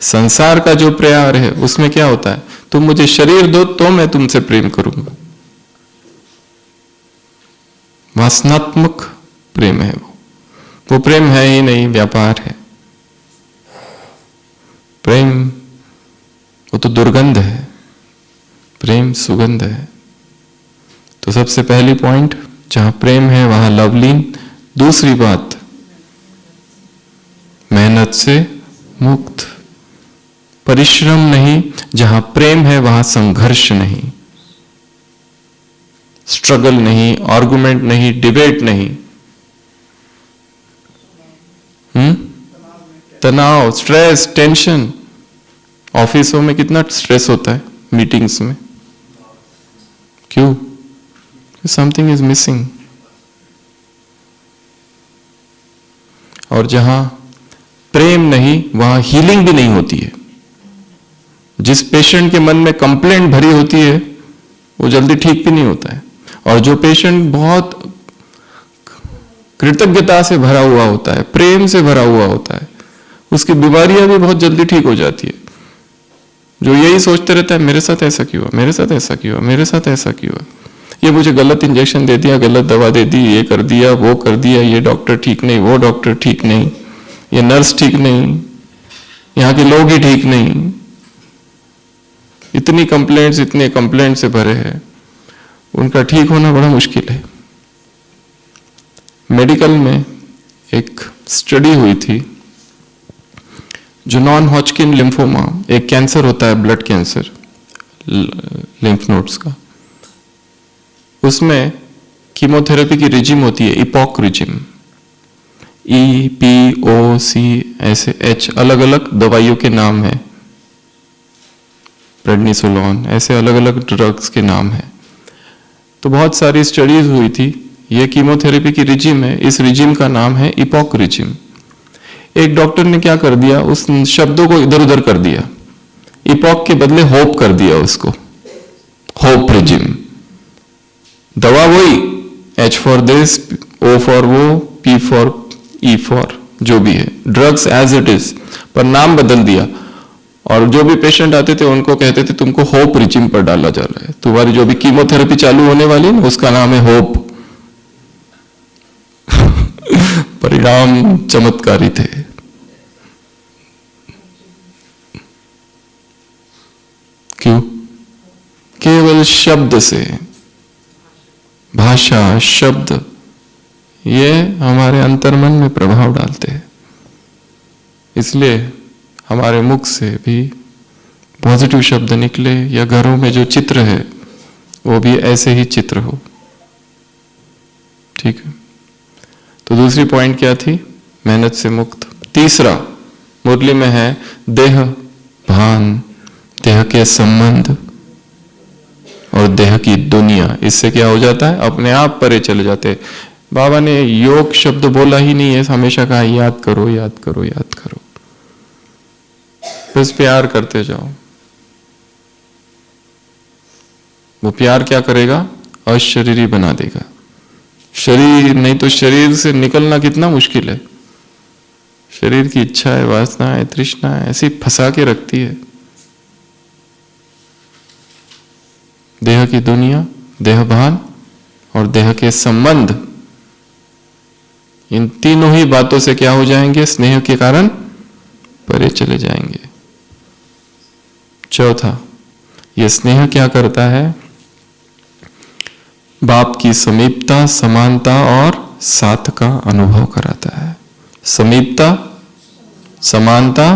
संसार का जो प्यार है उसमें क्या होता है, तुम मुझे शरीर दो तो मैं तुमसे प्रेम करूंगा। वासनात्मक प्रेम है वो प्रेम है ही नहीं, व्यापार है। प्रेम वो तो दुर्गंध है, प्रेम सुगंध है। तो सबसे पहली पॉइंट, जहां प्रेम है वहां लवलीन। दूसरी बात, मेहनत से मुक्त, परिश्रम नहीं। जहां प्रेम है वहां संघर्ष नहीं, स्ट्रगल नहीं, आर्गुमेंट नहीं, डिबेट नहीं, तनाव, स्ट्रेस, टेंशन। ऑफिसों में कितना स्ट्रेस होता है, मीटिंग्स में, क्यों? Something is missing. और जहां प्रेम नहीं वहां हीलिंग भी नहीं होती है। जिस पेशेंट के मन में कंप्लेंट भरी होती है वो जल्दी ठीक भी नहीं होता है, और जो पेशेंट बहुत कृतज्ञता से भरा हुआ होता है, प्रेम से भरा हुआ होता है, उसकी बीमारियां भी बहुत जल्दी ठीक हो जाती है। जो यही सोचते रहता है मेरे साथ ऐसा क्यों हुआ, मेरे साथ ऐसा क्यों हुआ, मेरे साथ ऐसा क्यों हुआ, ये मुझे गलत इंजेक्शन दे दिया, गलत दवा दे दी, ये कर दिया, वो कर दिया, ये डॉक्टर ठीक नहीं, वो डॉक्टर ठीक नहीं, ये नर्स ठीक नहीं, यहाँ के लोग ही ठीक नहीं। इतनी कंप्लेंट्स, इतने कंप्लेंट से भरे हैं, उनका ठीक होना बड़ा मुश्किल है। मेडिकल में एक स्टडी हुई थी, जो नॉन हॉजकिन लिम्फोमा, एक कैंसर होता है, ब्लड कैंसर लिम्फ नोड्स का, उसमें कीमोथेरेपी की रिजिम होती है, इपॉक रिजिम, EPOC, ऐसे H अलग अलग दवाइयों के नाम है, प्रेडनिसोलोन, ऐसे अलग अलग ड्रग्स के नाम है। तो बहुत सारी स्टडीज हुई थी, ये कीमोथेरेपी की रिजिम है, इस रिजिम का नाम है इपॉक रिजिम। एक डॉक्टर ने क्या कर दिया, उस शब्दों को इधर उधर कर दिया, इपॉक के बदले होप कर दिया उसको, होप रिजिम। दवा वही, H for this, O for वो, P फॉर E फॉर जो भी है, ड्रग्स एज इट इज, पर नाम बदल दिया। और जो भी पेशेंट आते थे उनको कहते थे तुमको होप रिजिम पर डाला जा रहा है, तुम्हारी जो भी कीमोथेरेपी चालू होने वाली है ना उसका नाम है होप। परिणाम चमत्कारी थे। क्यों? केवल शब्द से, भाषा, शब्द, ये हमारे अंतर्मन में प्रभाव डालते हैं। इसलिए हमारे मुख से भी पॉजिटिव शब्द निकले, या घरों में जो चित्र है वो भी ऐसे ही चित्र हो। ठीक है, तो दूसरी पॉइंट क्या थी? मेहनत से मुक्त। तीसरा मुरली में है देह भान, देह के संबंध और देह की दुनिया। इससे क्या हो जाता है? अपने आप परे चले जाते। बाबा ने योग शब्द बोला ही नहीं है, हमेशा कहा याद करो, याद करो, याद करो, बस प्यार करते जाओ। वो प्यार क्या करेगा? अशरीरी बना देगा। शरीर नहीं तो शरीर से निकलना कितना मुश्किल है। शरीर की इच्छा है, वासना है, तृष्णा है, ऐसी फंसा के रखती है। देह की दुनिया, देह भान और देह के संबंध, इन तीनों ही बातों से क्या हो जाएंगे? स्नेह के कारण परे चले जाएंगे। चौथा, यह स्नेह क्या करता है? बाप की समीपता, समानता और साथ का अनुभव कराता है। समीपता, समानता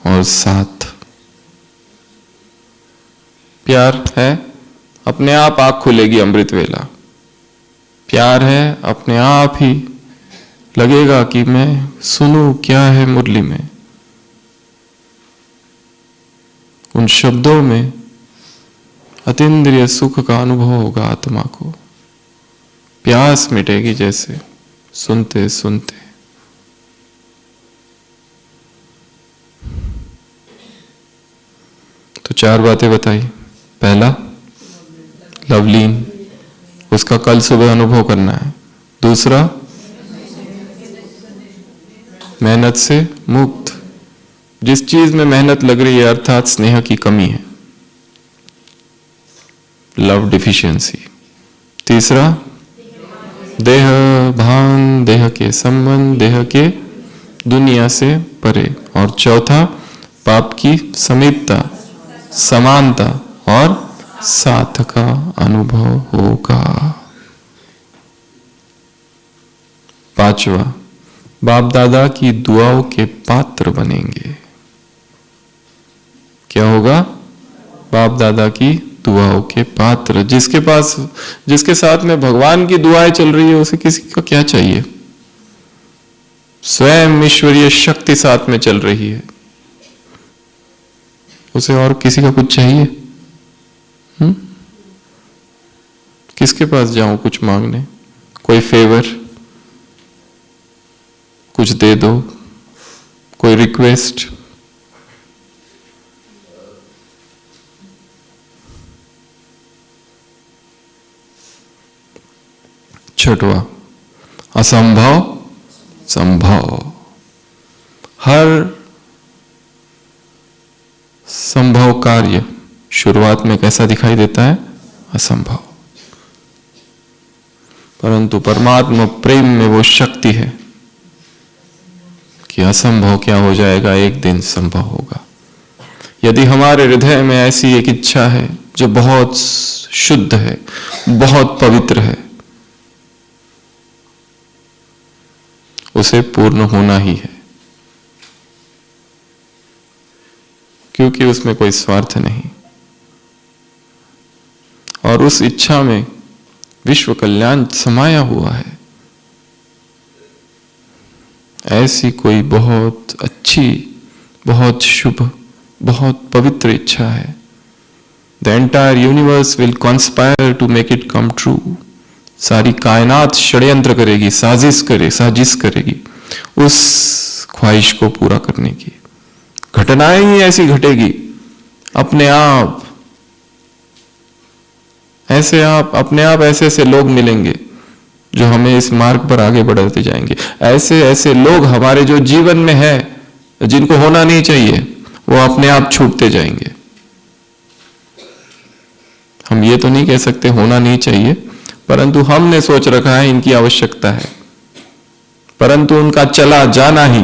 और साथ। प्यार है, अपने आप आंख खुलेगी अमृत वेला। प्यार है, अपने आप ही लगेगा कि मैं सुनूं क्या है मुरली में। उन शब्दों में अतीन्द्रिय सुख का अनुभव होगा आत्मा को। प्यास मिटेगी जैसे सुनते सुनते। तो चार बातें बताई। पहला, लवलीन, उसका कल सुबह अनुभव करना है। दूसरा, मेहनत से मुक्त, जिस चीज में मेहनत लग रही है अर्थात स्नेह की कमी है, लव डिफिशियंसी। तीसरा, देह भान, देह के संबंध, देह के दुनिया से परे। और चौथा, पाप की समीपता, समानता और साथ का अनुभव होगा। पांचवा, बाप दादा की दुआओं के पात्र बनेंगे। क्या होगा? बाप दादा की दुआओं के पात्र। जिसके साथ में भगवान की दुआएं चल रही है उसे किसी का क्या चाहिए? स्वयं ईश्वरीय शक्ति साथ में चल रही है, उसे और किसी का कुछ चाहिए? किसके पास जाऊं कुछ मांगने? कोई फेवर, कुछ दे दो, कोई रिक्वेस्ट? छठवा, असंभव संभव। हर संभव कार्य शुरुआत में कैसा दिखाई देता है? असंभव। परंतु परमात्मा प्रेम में वो शक्ति है कि असंभव क्या हो जाएगा, एक दिन संभव होगा। यदि हमारे हृदय में ऐसी एक इच्छा है जो बहुत शुद्ध है, बहुत पवित्र है, उसे पूर्ण होना ही है, क्योंकि उसमें कोई स्वार्थ नहीं। और उस इच्छा में विश्व कल्याण समाया हुआ है। ऐसी कोई बहुत अच्छी, बहुत शुभ, बहुत पवित्र इच्छा है। The entire universe will conspire to make it come true. सारी कायनात षड्यंत्र करेगी, साजिश करेगी उस ख्वाहिश को पूरा करने की। घटनाएं ही ऐसी घटेगी अपने आप, अपने आप ऐसे ऐसे लोग मिलेंगे जो हमें इस मार्ग पर आगे बढ़ाते जाएंगे। ऐसे ऐसे लोग हमारे जो जीवन में है, जिनको होना नहीं चाहिए, वो अपने आप छूटते जाएंगे। हम ये तो नहीं कह सकते होना नहीं चाहिए, परंतु हमने सोच रखा है इनकी आवश्यकता है, परंतु उनका चला जाना ही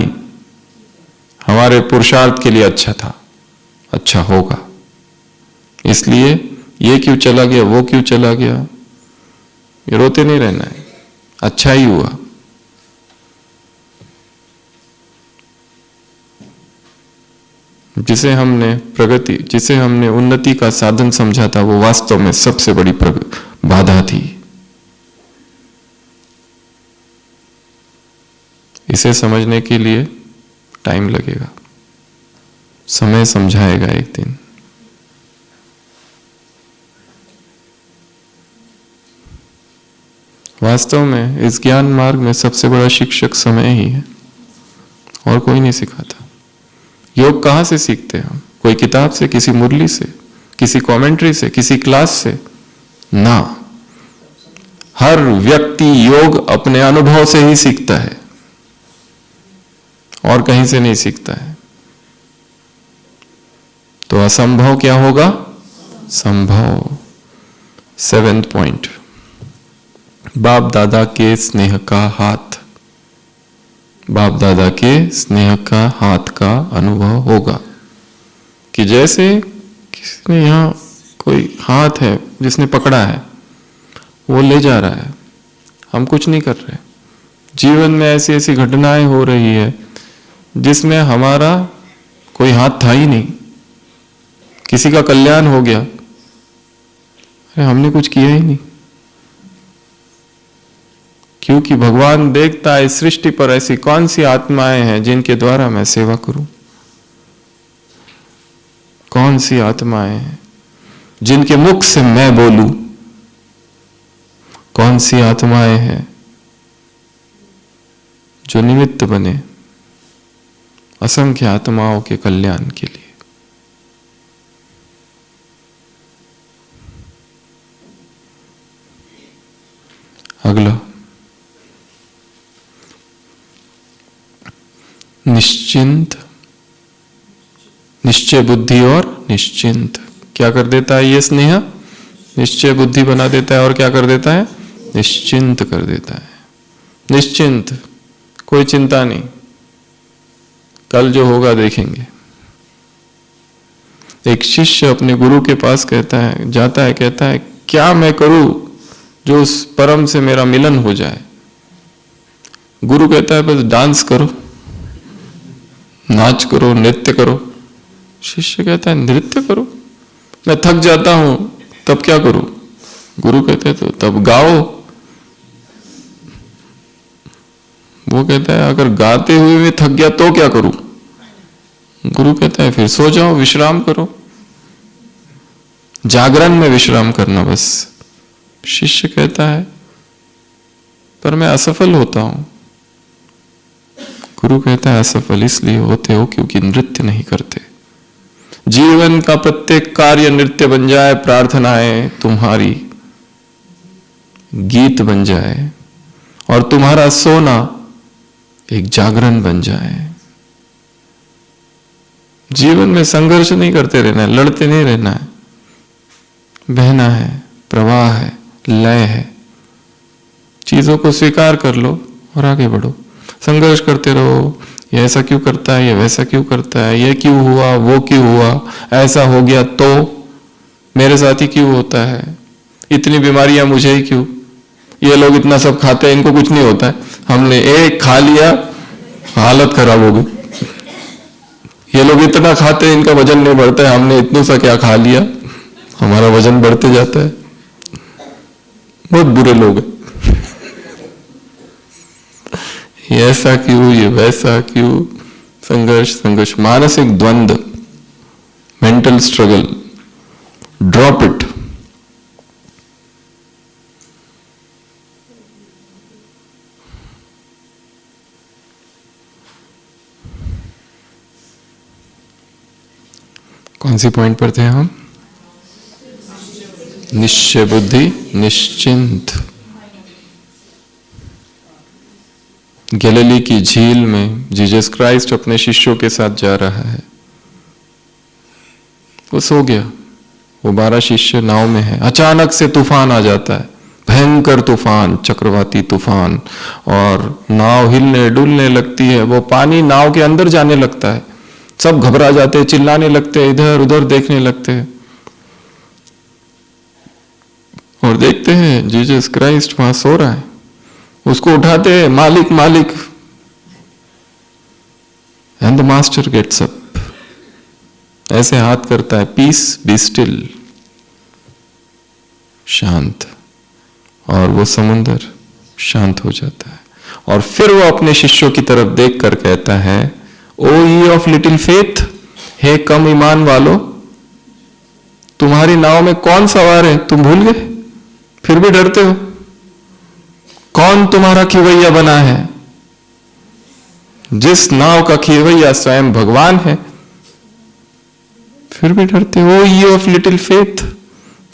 हमारे पुरुषार्थ के लिए अच्छा था, अच्छा होगा। इसलिए ये क्यों चला गया, वो क्यों चला गया, ये रोते नहीं रहना है, अच्छा ही हुआ। जिसे हमने प्रगति, जिसे हमने उन्नति का साधन समझा था, वो वास्तव में सबसे बड़ी बाधा थी। इसे समझने के लिए टाइम लगेगा, समय समझाएगा एक दिन। वास्तव में इस ज्ञान मार्ग में सबसे बड़ा शिक्षक समय ही है, और कोई नहीं सिखाता। योग कहाँ से सीखते हैं हम? कोई किताब से, किसी मुरली से, किसी कमेंट्री से, किसी क्लास से? ना, हर व्यक्ति योग अपने अनुभव से ही सीखता है, और कहीं से नहीं सीखता है। तो असंभव क्या होगा? संभव। 7th पॉइंट, बाप दादा के स्नेह का हाथ। बाप दादा के स्नेह का हाथ का अनुभव होगा कि जैसे किसी ने यहां कोई हाथ है जिसने पकड़ा है, वो ले जा रहा है, हम कुछ नहीं कर रहे। जीवन में ऐसी ऐसी घटनाएं हो रही है जिसमें हमारा कोई हाथ था ही नहीं, किसी का कल्याण हो गया, अरे हमने कुछ किया ही नहीं। क्योंकि भगवान देखता है इस सृष्टि पर ऐसी कौन सी आत्माएं हैं जिनके द्वारा मैं सेवा करूं, कौन सी आत्माएं हैं जिनके मुख से मैं बोलूं, कौन सी आत्माएं हैं जो निमित्त बने असंख्य आत्माओं के कल्याण के लिए। अगला, निश्चिंत, निश्चय बुद्धि और निश्चिंत। क्या कर देता है ये स्नेह? निश्चय बुद्धि बना देता है, और क्या कर देता है? निश्चिंत कर देता है। निश्चिंत, कोई चिंता नहीं, कल जो होगा देखेंगे। एक शिष्य अपने गुरु के पास कहता है, जाता है, कहता है क्या मैं करूं जो उस परम से मेरा मिलन हो जाए? गुरु कहता है बस डांस करो, नाच करो, नृत्य करो। शिष्य कहता है नृत्य करो, मैं थक जाता हूं तब क्या करूं? गुरु कहते हैं तो तब गाओ। वो कहता है अगर गाते हुए मैं थक गया तो क्या करूं? गुरु कहता है फिर सो जाओ, विश्राम करो, जागरण में विश्राम करना बस। शिष्य कहता है पर मैं असफल होता हूं। गुरु कहता है असफल इसलिए होते हो क्योंकि नृत्य नहीं करते। जीवन का प्रत्येक कार्य नृत्य बन जाए, प्रार्थनाएं तुम्हारी गीत बन जाए, और तुम्हारा सोना एक जागरण बन जाए। जीवन में संघर्ष नहीं करते रहना है, लड़ते नहीं रहना है, बहना है, प्रवाह है, लय है। चीजों को स्वीकार कर लो और आगे बढ़ो। संघर्ष करते रहो, ये ऐसा क्यों करता है, ये वैसा क्यों करता है, ये क्यों हुआ, वो क्यों हुआ, ऐसा हो गया तो मेरे साथ ही क्यों होता है, इतनी बीमारियां मुझे ही क्यों, ये लोग इतना सब खाते हैं इनको कुछ नहीं होता है, हमने एक खा लिया हालत खराब हो गई, ये लोग इतना खाते हैं इनका वजन नहीं बढ़ता है, हमने इतना सा क्या खा लिया हमारा वजन बढ़ते जाता है। बहुत बुरे लोग हैं, ये ऐसा क्यों, ये वैसा क्यों, संघर्ष, मानसिक द्वंद्व, मेंटल स्ट्रगल, ड्रॉप इट। कौन सी पॉइंट पर थे हम? निश्चय बुद्धि, निश्चिंत। गैलीली की झील में जीसस क्राइस्ट अपने शिष्यों के साथ जा रहा है। वो सो गया, वो 12 शिष्य नाव में है। अचानक से तूफान आ जाता है, भयंकर तूफान, चक्रवाती तूफान, और नाव हिलने डुलने लगती है। वो पानी नाव के अंदर जाने लगता है। सब घबरा जाते हैं, चिल्लाने लगते हैं, इधर उधर देखने लगते हैं, और देखते हैं जीसस क्राइस्ट वहां सो रहा है। उसको उठाते हैं, मालिक मालिक। And the master gets up, ऐसे हाथ करता है, पीस बी स्टिल, शांत, और वो समुंदर शांत हो जाता है। और फिर वो अपने शिष्यों की तरफ देखकर कहता है, ओ ये ऑफ लिटिल फेथ, हे कम ईमान वालों, तुम्हारी नाव में कौन सवार है? तुम भूल गए, फिर भी डरते हो? कौन तुम्हारा खिवैया बना है? जिस नाव का खिवैया स्वयं भगवान है, फिर भी डरते हो? ये ऑफ लिटिल फेथ,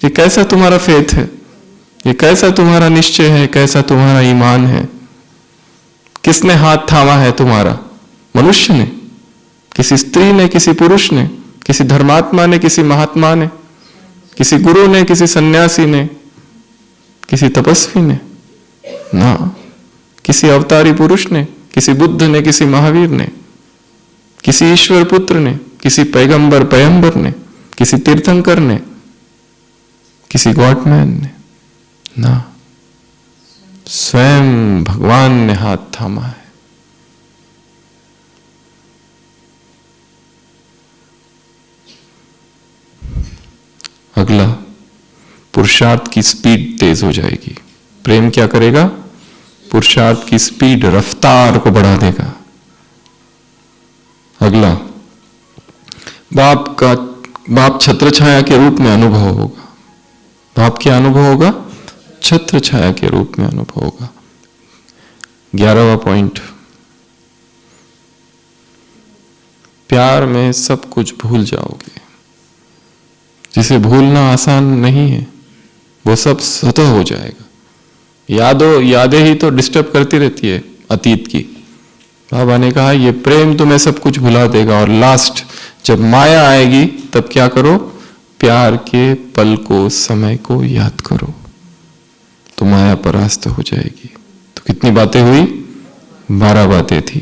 ये कैसा तुम्हारा फेथ है? ये कैसा तुम्हारा निश्चय है? कैसा तुम्हारा ईमान है? किसने हाथ थामा है तुम्हारा? मनुष्य ने? किसी स्त्री ने? किसी पुरुष ने? किसी धर्मात्मा ने? किसी महात्मा ने? किसी गुरु ने? किसी सन्यासी ने? किसी तपस्वी ने? ना, किसी अवतारी पुरुष ने? किसी बुद्ध ने? किसी महावीर ने? किसी ईश्वर पुत्र ने? किसी पैगंबर पैगंबर ने? किसी तीर्थंकर ने? किसी गॉडमैन ने? ना, स्वयं भगवान ने हाथ थामा है। अगला, पुरुषार्थ की स्पीड तेज हो जाएगी। प्रेम क्या करेगा? पुरुषार्थ की स्पीड, रफ्तार को बढ़ा देगा। अगला, बाप छत्र छाया के रूप में अनुभव होगा। बाप क्या अनुभव होगा? छत्र छाया के रूप में अनुभव होगा। 11वां पॉइंट, प्यार में सब कुछ भूल जाओगे। जिसे भूलना आसान नहीं है, वो सब स्वतः हो जाएगा। यादें ही तो डिस्टर्ब करती रहती है अतीत की। बाबा ने कहा ये प्रेम तुम्हें सब कुछ भुला देगा, और लास्ट जब माया आएगी तब क्या करो? प्यार के पल को, समय को याद करो, तो माया परास्त हो जाएगी। तो कितनी बातें हुई? 12 बातें थी।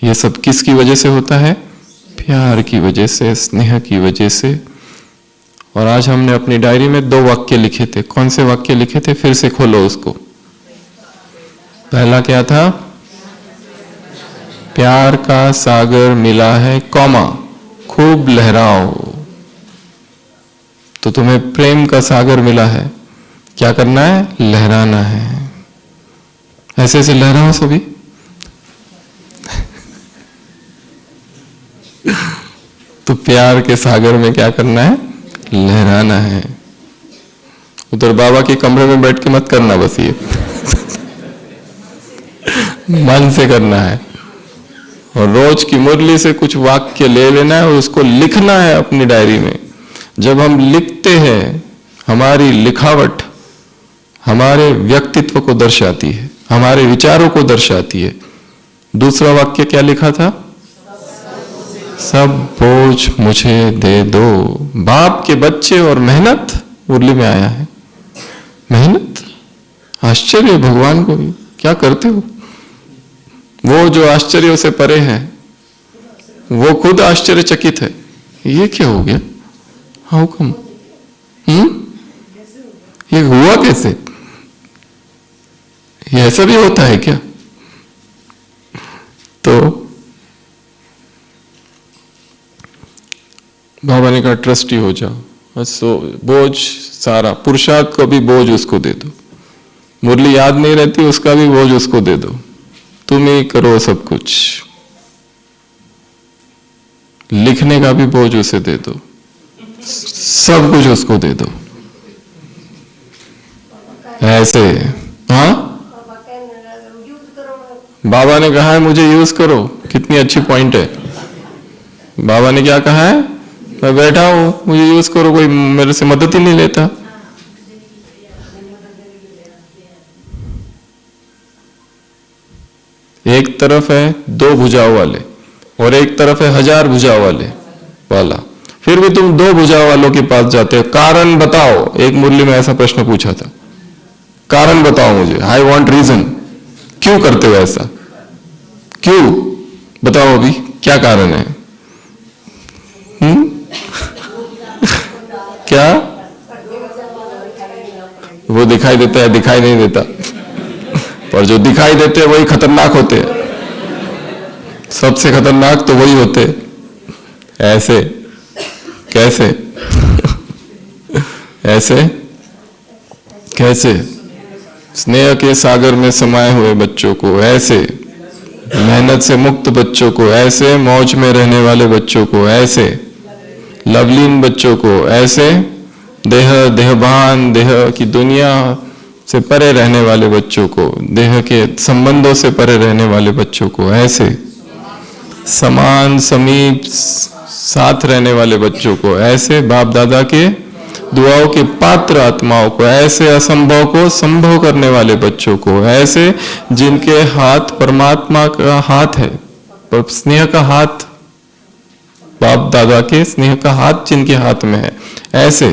ये सब किसकी वजह से होता है? प्यार की वजह से, स्नेह की वजह से। और आज हमने अपनी डायरी में 2 वाक्य लिखे थे। कौन से वाक्य लिखे थे? फिर से खोलो उसको। पहला क्या था? प्यार का सागर मिला है, कौमा, खूब लहराओ। तो तुम्हें प्रेम का सागर मिला है, क्या करना है? लहराना है। ऐसे ऐसे लहराओ सभी। तो प्यार के सागर में क्या करना है? लहराना है। उधर बाबा के कमरे में बैठ के मत करना, बस ये मन से करना है। और रोज की मुरली से कुछ वाक्य ले लेना है और उसको लिखना है अपनी डायरी में। जब हम लिखते हैं, हमारी लिखावट हमारे व्यक्तित्व को दर्शाती है, हमारे विचारों को दर्शाती है। दूसरा वाक्य क्या लिखा था? सब बोझ मुझे दे दो। बाप के बच्चे और मेहनत मुरली में आया है। मेहनत, आश्चर्य भगवान को भी, क्या करते हो? वो जो आश्चर्यों से परे है, वो खुद आश्चर्यचकित है। ये क्या हो गया? How come? ये हुआ कैसे? ये ऐसा भी होता है क्या? तो बाबा ने कहा ट्रस्टी हो जाओ, बस बोझ सारा, पुरुषार्थ को भी बोझ उसको दे दो। मुरली याद नहीं रहती, उसका भी बोझ उसको दे दो। तुम ही करो सब कुछ। लिखने का भी बोझ उसे दे दो, सब कुछ उसको दे दो। ऐसे, हाँ, बाबा ने कहा है मुझे यूज करो। कितनी अच्छी पॉइंट है। बाबा ने क्या कहा है? मैं बैठा हूं, मुझे यूज करो, कोई मेरे से मदद ही नहीं लेता। एक तरफ है 2 भुजाओं वाले और एक तरफ है 1000 भुजाओं वाला, फिर भी तुम 2 भुजाओं वालों के पास जाते हो। कारण बताओ। एक मुरली में ऐसा प्रश्न पूछा था, कारण बताओ मुझे, आई वॉन्ट रीजन। क्यों करते हो ऐसा, क्यों बताओ, अभी क्या कारण है? क्या वो दिखाई देता है, दिखाई नहीं देता, पर जो दिखाई देते हैं वही खतरनाक होते हैं। सबसे खतरनाक तो वही होते। ऐसे कैसे ऐसे कैसे? स्नेह के सागर में समाये हुए बच्चों को ऐसे, मेहनत से मुक्त बच्चों को ऐसे, मौज में रहने वाले बच्चों को ऐसे, लवलीन बच्चों को ऐसे, देहभान, देह की दुनिया से परे रहने वाले बच्चों को, देह के संबंधों से परे रहने वाले बच्चों को ऐसे, समान समीप साथ रहने वाले बच्चों को ऐसे, बाप दादा के दुआओं के पात्र आत्माओं को ऐसे, असंभव को संभव करने वाले बच्चों को ऐसे, जिनके हाथ परमात्मा का हाथ है, पर स्नेह का हाथ, बाप दादा के स्नेह का हाथ जिनके हाथ में है ऐसे,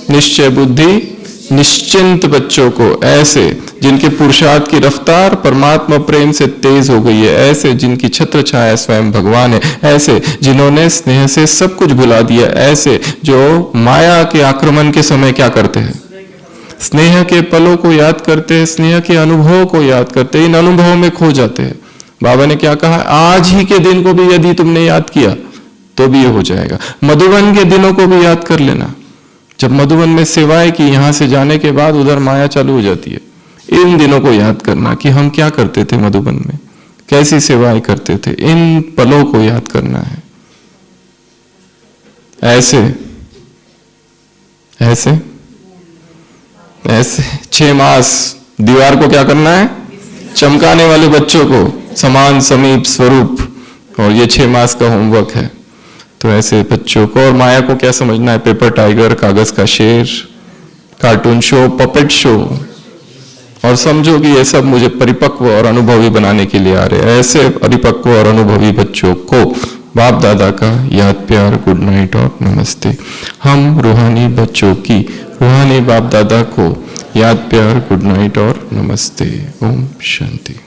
निश्चय बुद्धि निश्चिंत बच्चों को ऐसे, जिनके पुरुषार्थ की रफ्तार परमात्मा प्रेम से तेज हो गई है ऐसे, जिनकी छत्र छाया स्वयं भगवान है ऐसे, जिन्होंने स्नेह से सब कुछ भुला दिया ऐसे, जो माया के आक्रमण के समय क्या करते हैं, स्नेह के पलों को याद करते हैं, स्नेह के अनुभव को याद करते हैं, इन अनुभवों में खो जाते हैं। बाबा ने क्या कहा, आज ही के दिन को भी यदि तुमने याद किया तो भी ये हो जाएगा। मधुबन के दिनों को भी याद कर लेना, जब मधुबन में सेवाएं की, यहां से जाने के बाद उधर माया चालू हो जाती है। इन दिनों को याद करना कि हम क्या करते थे मधुबन में, कैसी सेवाएं करते थे, इन पलों को याद करना है। ऐसे ऐसे ऐसे 6 मास दीवार को क्या करना है, चमकाने वाले बच्चों को, समान समीप स्वरूप, और ये 6 मास का होमवर्क है। तो ऐसे बच्चों को, और माया को क्या समझना है, पेपर टाइगर, कागज का शेर, कार्टून शो, पपेट शो, और समझो कि ये सब मुझे परिपक्व और अनुभवी बनाने के लिए आ रहे हैं। ऐसे परिपक्व और अनुभवी बच्चों को बाप दादा का याद प्यार, गुड नाइट और नमस्ते। हम रूहानी बच्चों की, रूहानी बाप दादा को याद प्यार, गुड नाइट और नमस्ते। ओम शांति।